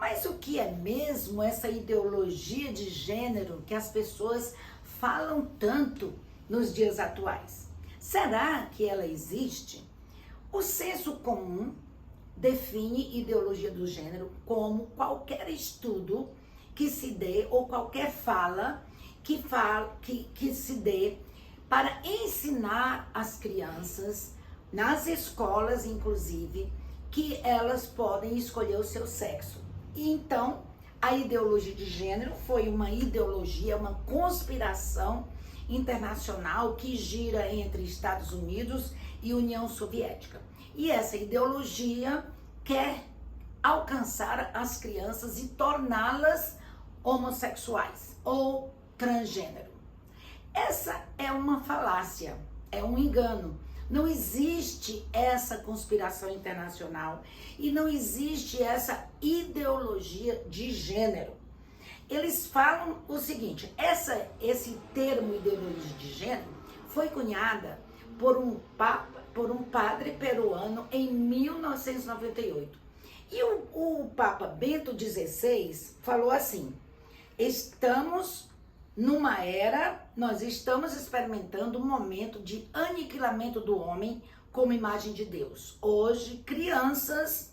Mas o que é mesmo essa ideologia de gênero que as pessoas falam tanto nos dias atuais? Será que ela existe? O senso comum define ideologia do gênero como qualquer estudo que se dê ou qualquer fala que se dê para ensinar as crianças, nas escolas inclusive, que elas podem escolher o seu sexo. E então, a ideologia de gênero foi uma ideologia, uma conspiração internacional que gira entre Estados Unidos e União Soviética. E essa ideologia quer alcançar as crianças e torná-las homossexuais ou transgênero. Essa é uma falácia, é um engano. Não existe essa conspiração internacional e não existe essa ideologia de gênero. Eles falam o seguinte, esse termo ideologia de gênero foi cunhada por um padre peruano em 1998. E o Papa Bento XVI falou assim, nós estamos experimentando um momento de aniquilamento do homem como imagem de Deus. Hoje, crianças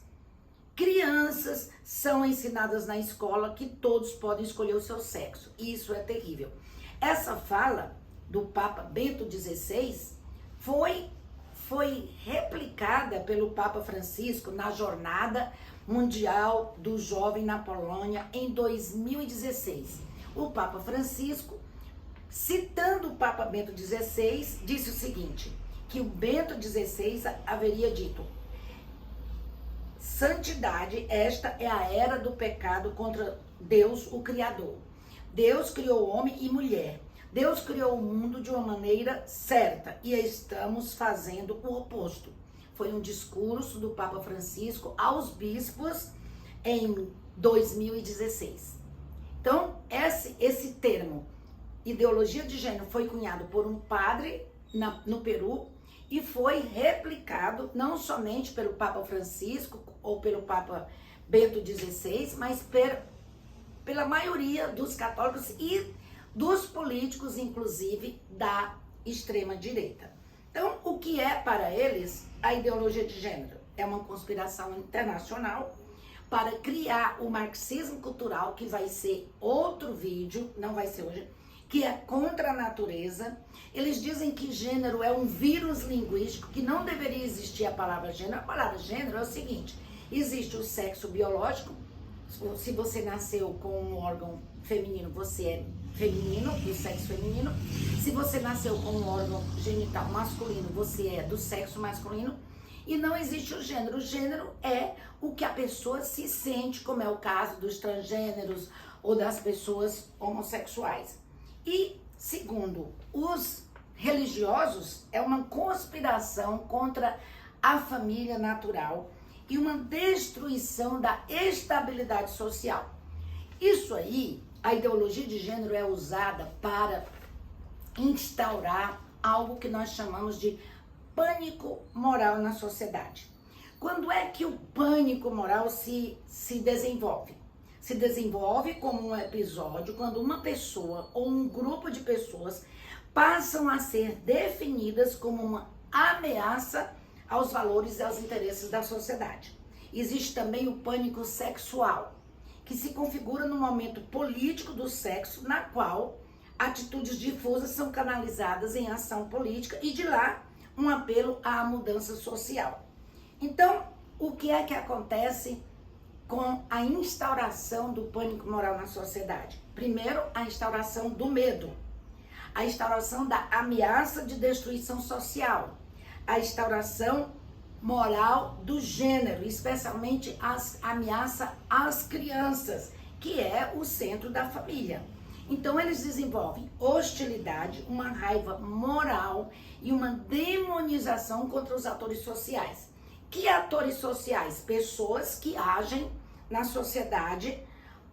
são ensinadas na escola que todos podem escolher o seu sexo. E isso é terrível. Essa fala do Papa Bento XVI foi replicada pelo Papa Francisco na Jornada Mundial do Jovem na Polônia em 2016. O Papa Francisco, citando o Papa Bento XVI, disse o seguinte, que o Bento XVI haveria dito: santidade, esta é a era do pecado contra Deus, o Criador. Deus criou homem e mulher. Deus criou o mundo de uma maneira certa e estamos fazendo o oposto. Foi um discurso do Papa Francisco aos bispos em 2016. Então, esse termo, ideologia de gênero, foi cunhado por um padre no Peru e foi replicado não somente pelo Papa Francisco ou pelo Papa Bento XVI, mas pela maioria dos católicos e dos políticos, inclusive da extrema-direita. Então, o que é para eles a ideologia de gênero? É uma conspiração internacional para criar o marxismo cultural, que vai ser outro vídeo, não vai ser hoje, que é contra a natureza. Eles dizem que gênero é um vírus linguístico, que não deveria existir a palavra gênero. A palavra gênero é o seguinte, existe o sexo biológico, se você nasceu com um órgão feminino, você é feminino, do sexo feminino. Se você nasceu com um órgão genital masculino, você é do sexo masculino. E não existe o gênero. O gênero é o que a pessoa se sente, como é o caso dos transgêneros ou das pessoas homossexuais. E, segundo os religiosos, é uma conspiração contra a família natural e uma destruição da estabilidade social. Isso aí, a ideologia de gênero é usada para instaurar algo que nós chamamos de pânico moral na sociedade. Quando é que o pânico moral se desenvolve? Se desenvolve como um episódio quando uma pessoa ou um grupo de pessoas passam a ser definidas como uma ameaça aos valores e aos interesses da sociedade. Existe também o pânico sexual, que se configura no momento político do sexo, na qual atitudes difusas são canalizadas em ação política e de lá um apelo à mudança social. Então, o que é que acontece com a instauração do pânico moral na sociedade? Primeiro, a instauração do medo, a instauração da ameaça de destruição social, a instauração moral do gênero, especialmente a ameaça às crianças, que é o centro da família. Então eles desenvolvem hostilidade, uma raiva moral e uma demonização contra os atores sociais. Que atores sociais? Pessoas que agem na sociedade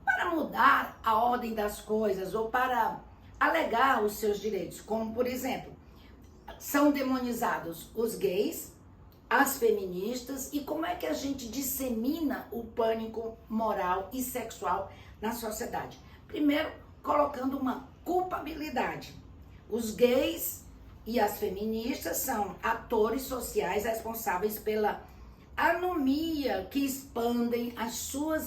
para mudar a ordem das coisas ou para alegar os seus direitos, como por exemplo, são demonizados os gays, as feministas e como é que a gente dissemina o pânico moral e sexual na sociedade. Primeiro, colocando uma culpabilidade. Os gays e as feministas são atores sociais responsáveis pela anomia que expandem as sua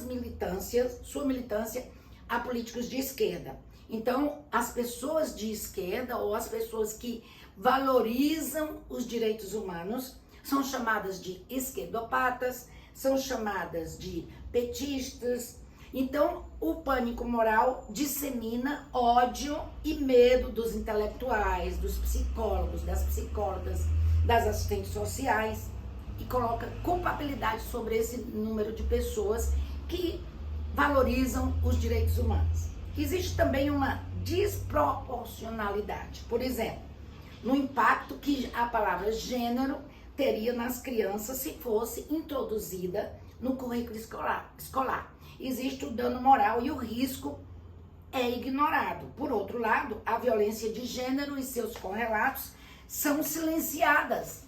militância a políticos de esquerda. Então, as pessoas de esquerda ou as pessoas que valorizam os direitos humanos são chamadas de esquerdopatas, são chamadas de petistas. Então, o pânico moral dissemina ódio e medo dos intelectuais, dos psicólogos, das psicólogas, das assistentes sociais e coloca culpabilidade sobre esse número de pessoas que valorizam os direitos humanos. Existe também uma desproporcionalidade. Por exemplo, no impacto que a palavra gênero teria nas crianças se fosse introduzida no currículo escolar. Existe o dano moral e o risco é ignorado. Por outro lado, a violência de gênero e seus correlatos são silenciados.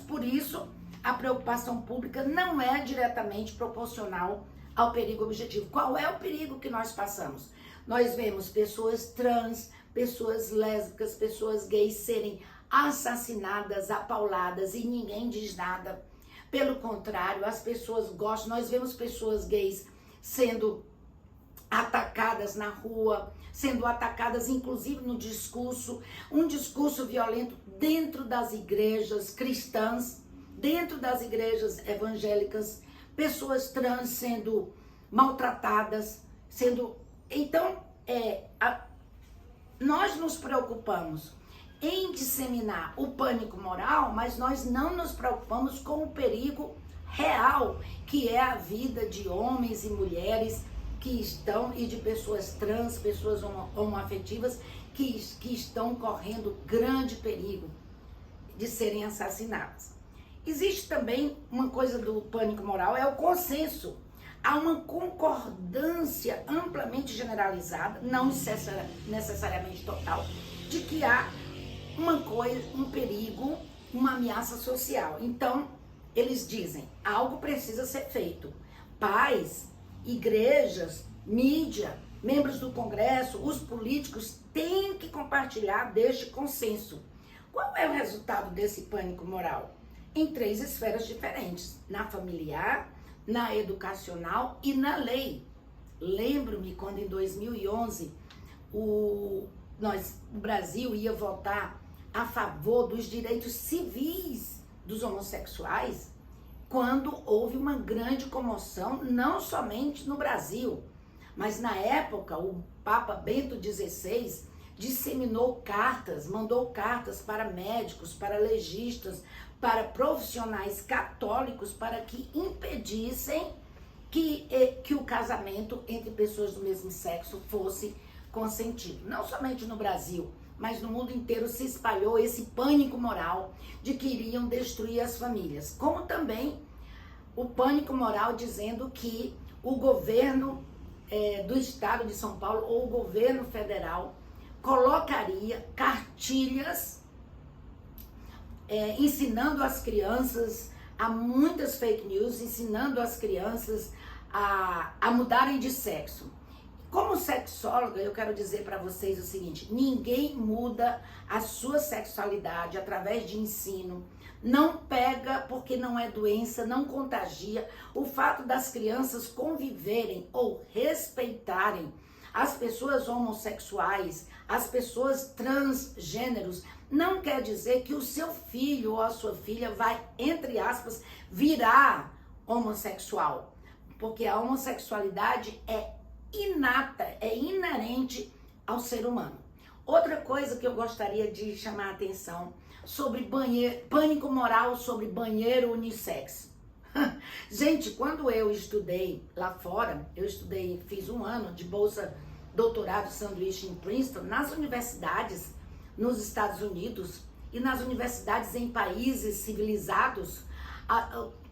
Por isso, a preocupação pública não é diretamente proporcional ao perigo objetivo. Qual é o perigo que nós passamos? Nós vemos pessoas trans, pessoas lésbicas, pessoas gays serem assassinadas, apauladas e ninguém diz nada. Pelo contrário, as pessoas gostam. Nós vemos pessoas gays sendo atacadas na rua, sendo atacadas inclusive no discurso, um discurso violento dentro das igrejas cristãs, dentro das igrejas evangélicas, pessoas trans sendo maltratadas, Então, nós nos preocupamos em disseminar o pânico moral, mas nós não nos preocupamos com o perigo real, que é a vida de homens e mulheres que estão, e de pessoas trans, pessoas homoafetivas, que estão correndo grande perigo de serem assassinadas. Existe também uma coisa do pânico moral, é o consenso. Há uma concordância amplamente generalizada, não necessariamente total, de que há um perigo, uma ameaça social. Então, eles dizem, algo precisa ser feito. Pais, igrejas, mídia, membros do Congresso, os políticos têm que compartilhar deste consenso. Qual é o resultado desse pânico moral? Em 3 esferas diferentes, na familiar, na educacional e na lei. Lembro-me quando em 2011 o Brasil ia votar a favor dos direitos civis dos homossexuais, quando houve uma grande comoção, não somente no Brasil, mas na época o Papa Bento XVI disseminou mandou cartas para médicos, para legistas, para profissionais católicos para que impedissem que o casamento entre pessoas do mesmo sexo fosse consentido. Não somente no Brasil, mas no mundo inteiro se espalhou esse pânico moral de que iriam destruir as famílias. Como também o pânico moral dizendo que o governo do estado de São Paulo ou o governo federal colocaria cartilhas ensinando as crianças a muitas fake news, ensinando as crianças a mudarem de sexo. Como sexóloga, eu quero dizer para vocês o seguinte: ninguém muda a sua sexualidade através de ensino. Não pega porque não é doença, não contagia. O fato das crianças conviverem ou respeitarem as pessoas homossexuais, as pessoas transgêneros, não quer dizer que o seu filho ou a sua filha vai, entre aspas, virar homossexual. Porque a homossexualidade é inata, é inerente ao ser humano. Outra coisa que eu gostaria de chamar a atenção sobre pânico moral sobre banheiro unissex. Gente, quando eu estudei lá fora, fiz 1 ano de bolsa doutorado sanduíche em Princeton, nas universidades nos Estados Unidos e nas universidades em países civilizados,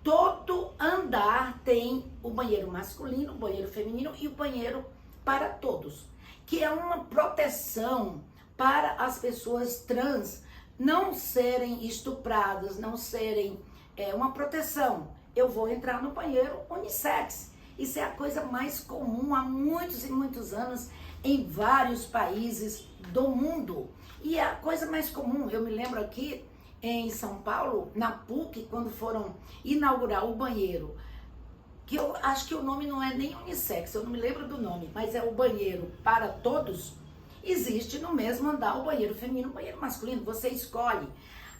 todo andar tem o banheiro masculino, o banheiro feminino e o banheiro para todos, que é uma proteção para as pessoas trans, não serem estupradas, não serem uma proteção, eu vou entrar no banheiro unissex. Isso é a coisa mais comum há muitos e muitos anos em vários países do mundo. E é a coisa mais comum. Eu me lembro aqui em São Paulo, na PUC, quando foram inaugurar o banheiro, que eu acho que o nome não é nem unissex, eu não me lembro do nome, mas é o banheiro para todos. Existe no mesmo andar o banheiro feminino e o banheiro masculino, você escolhe.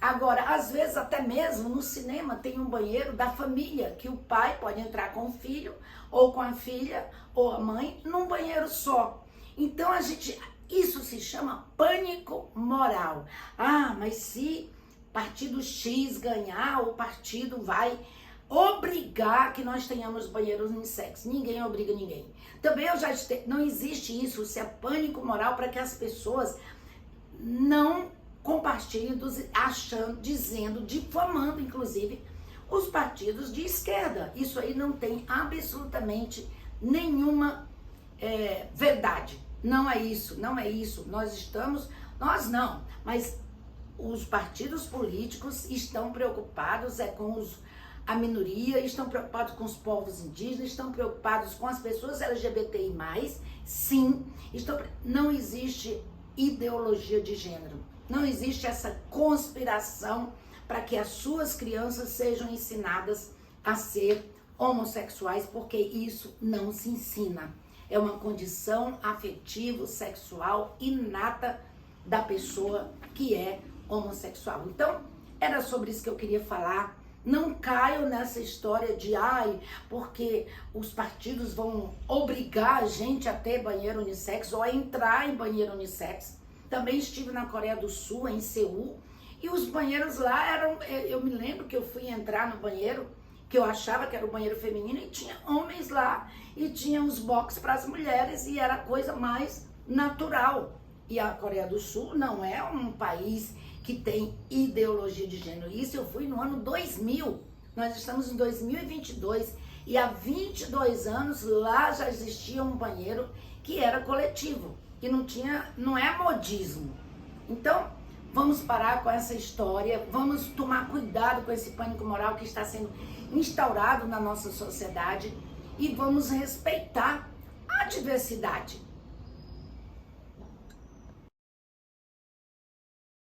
Agora, às vezes até mesmo no cinema tem um banheiro da família, que o pai pode entrar com o filho, ou com a filha, ou a mãe, num banheiro só. Então isso se chama pânico moral. Ah, mas se partido X ganhar, o partido vai obrigar que nós tenhamos banheiros unissex. Ninguém obriga ninguém. Também não existe isso, isso é pânico moral para que as pessoas não compartilhem achando, dizendo, difamando inclusive os partidos de esquerda. Isso aí não tem absolutamente nenhuma verdade. Não é isso, não é isso. Nós não, mas os partidos políticos estão preocupados com a minoria, estão preocupados com os povos indígenas, estão preocupados com as pessoas LGBTI+, sim, não existe ideologia de gênero, não existe essa conspiração para que as suas crianças sejam ensinadas a ser homossexuais, porque isso não se ensina. É uma condição afetivo-sexual inata da pessoa que é homossexual. Então, era sobre isso que eu queria falar. Não caio nessa história de, porque os partidos vão obrigar a gente a ter banheiro unissex ou a entrar em banheiro unissex. Também estive na Coreia do Sul, em Seul, e os banheiros lá eu me lembro que eu fui entrar no banheiro, que eu achava que era o banheiro feminino, e tinha homens lá, e tinha os boxes para as mulheres, e era a coisa mais natural. E a Coreia do Sul não é um país que tem ideologia de gênero. Isso eu fui no ano 2000. Nós estamos em 2022 e há 22 anos lá já existia um banheiro que era coletivo, que não é modismo. Então, vamos parar com essa história, vamos tomar cuidado com esse pânico moral que está sendo instaurado na nossa sociedade e vamos respeitar a diversidade.